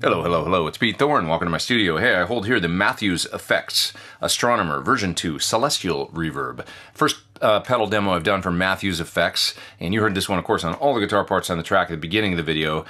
Hello, hello, hello, it's Pete Thorn. Welcome to my studio. Hey, I hold here the Matthews Effects Astronomer V2 Celestial Reverb. First pedal demo I've done for Matthews Effects, and you heard this one, of course, on all the guitar parts on the track at the beginning of the video.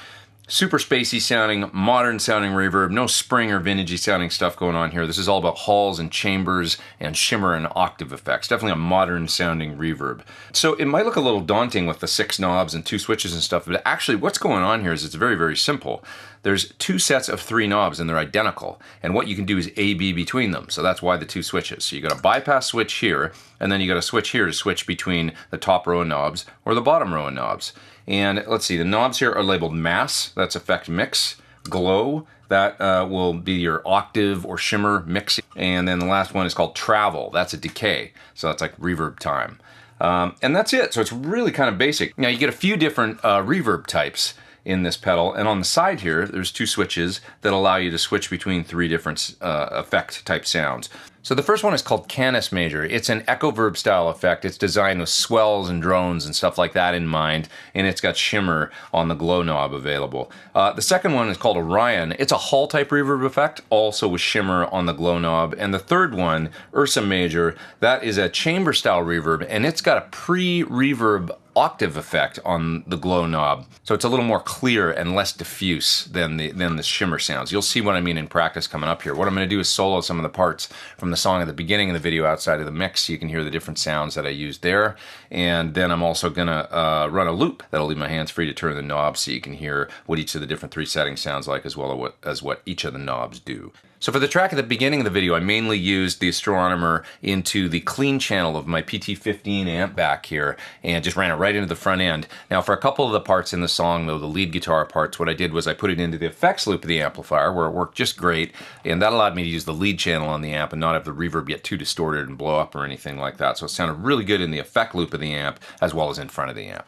Super spacey sounding, modern sounding reverb, no spring or vintagey sounding stuff going on here. This is all about halls and chambers and shimmer and octave effects. Definitely a modern sounding reverb. So it might look a little daunting with the 6 knobs and 2 switches and stuff, but actually what's going on here is it's very, very simple. There's 2 sets of 3 knobs and they're identical. And what you can do is A-B between them. So that's why the 2 switches. So you got a bypass switch here, and then you got a switch here to switch between the top row of knobs or the bottom row of knobs. And let's see, the knobs here are labeled Mass, that's effect mix, Glow, that will be your octave or shimmer mix. And then the last one is called Travel, that's a decay. So that's like reverb time. And that's it, so it's really kind of basic. Now you get a few different reverb types in this pedal, and on the side here there's 2 switches that allow you to switch between 3 different effect type sounds. So the first one is called Canis Major. It's an echo verb style effect. It's designed with swells and drones and stuff like that in mind, and it's got shimmer on the glow knob available. The second one is called Orion. It's a hall type reverb effect, also with shimmer on the glow knob. And the third one, Ursa Major, that is a chamber style reverb, and it's got a pre-reverb octave effect on the glow knob. So it's a little more clear and less diffuse than the shimmer sounds. You'll see what I mean in practice coming up here. What I'm going to do is solo some of the parts from the song at the beginning of the video outside of the mix so you can hear the different sounds that I used there. And then I'm also going to run a loop that'll leave my hands free to turn the knobs so you can hear what each of the different 3 settings sounds like as well as what each of the knobs do. So for the track at the beginning of the video, I mainly used the Astronomer into the clean channel of my PT15 amp back here and just ran it right into the front end. Now for a couple of the parts in the song, though, the lead guitar parts, what I did was I put it into the effects loop of the amplifier where it worked just great, and that allowed me to use the lead channel on the amp and not have the reverb get too distorted and blow up or anything like that. So it sounded really good in the effect loop of the amp as well as in front of the amp.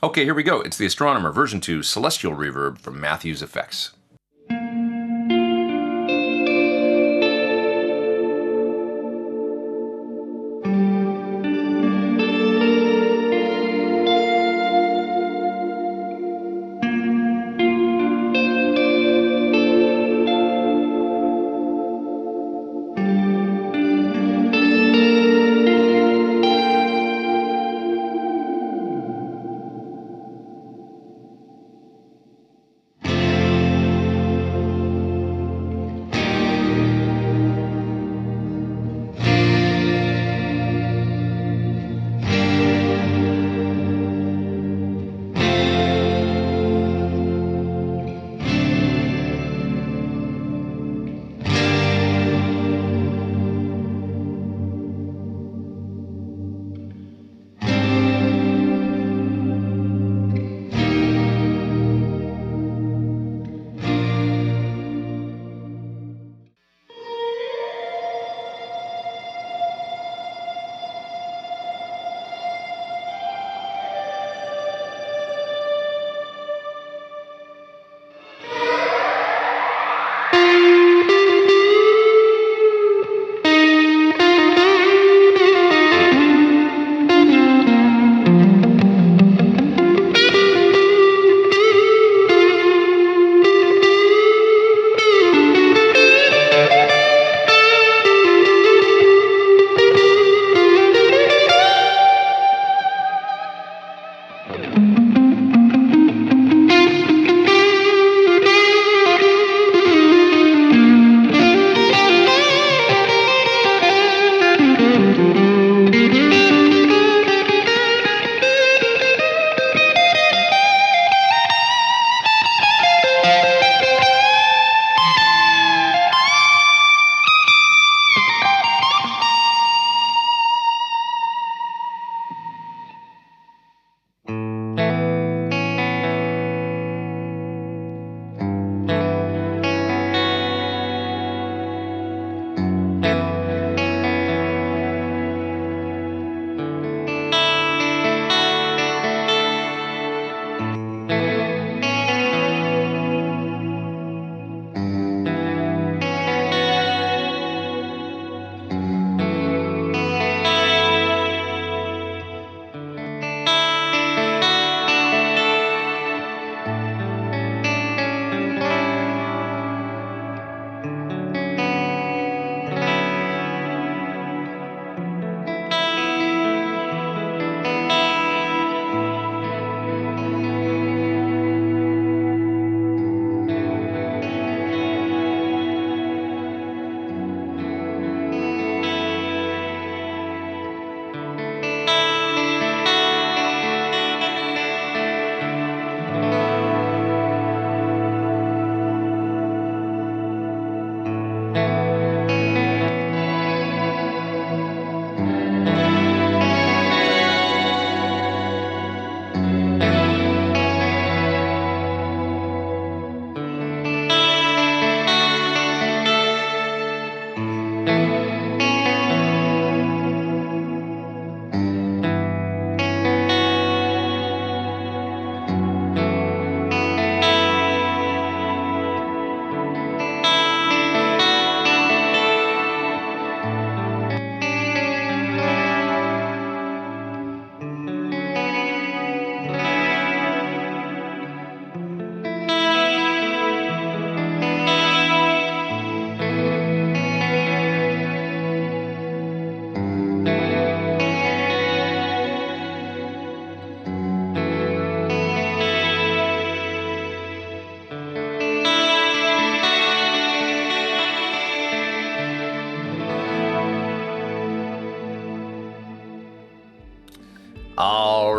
Okay, here we go. It's the Astronomer V2 Celestial Reverb from Matthews Effects.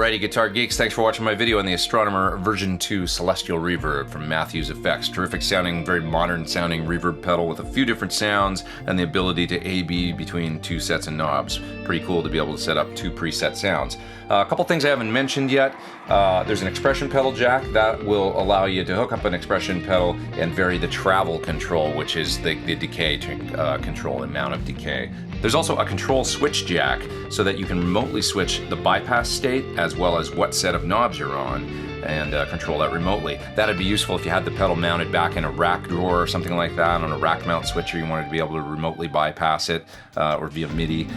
Alrighty, Guitar Geeks, thanks for watching my video on the Astronomer V2 Celestial Reverb from Matthews Effects. Terrific sounding, very modern sounding reverb pedal with a few different sounds and the ability to A/B between two sets of knobs. Pretty cool to be able to set up two preset sounds. A couple things I haven't mentioned yet. There's an expression pedal jack that will allow you to hook up an expression pedal and vary the travel control, which is the decay control, amount of decay. There's also a control switch jack so that you can remotely switch the bypass state as well as what set of knobs you're on and control that remotely. That'd be useful if you had the pedal mounted back in a rack drawer or something like that on a rack mount switcher. You wanted to be able to remotely bypass it or via MIDI.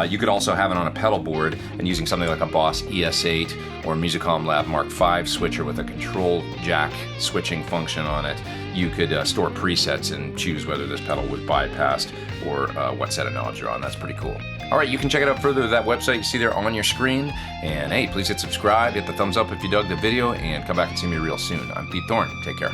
You could also have it on a pedal board and using something like a Boss ES8 or Musicom Lab Mark V switcher with a control jack switching function on it. You could store presets and choose whether this pedal was bypassed or what set of knobs you're on. That's pretty cool. All right, you can check it out further at that website you see there on your screen. And hey, please hit subscribe, hit the thumbs up if you dug the video, and come back and see me real soon. I'm Pete Thorn. Take care.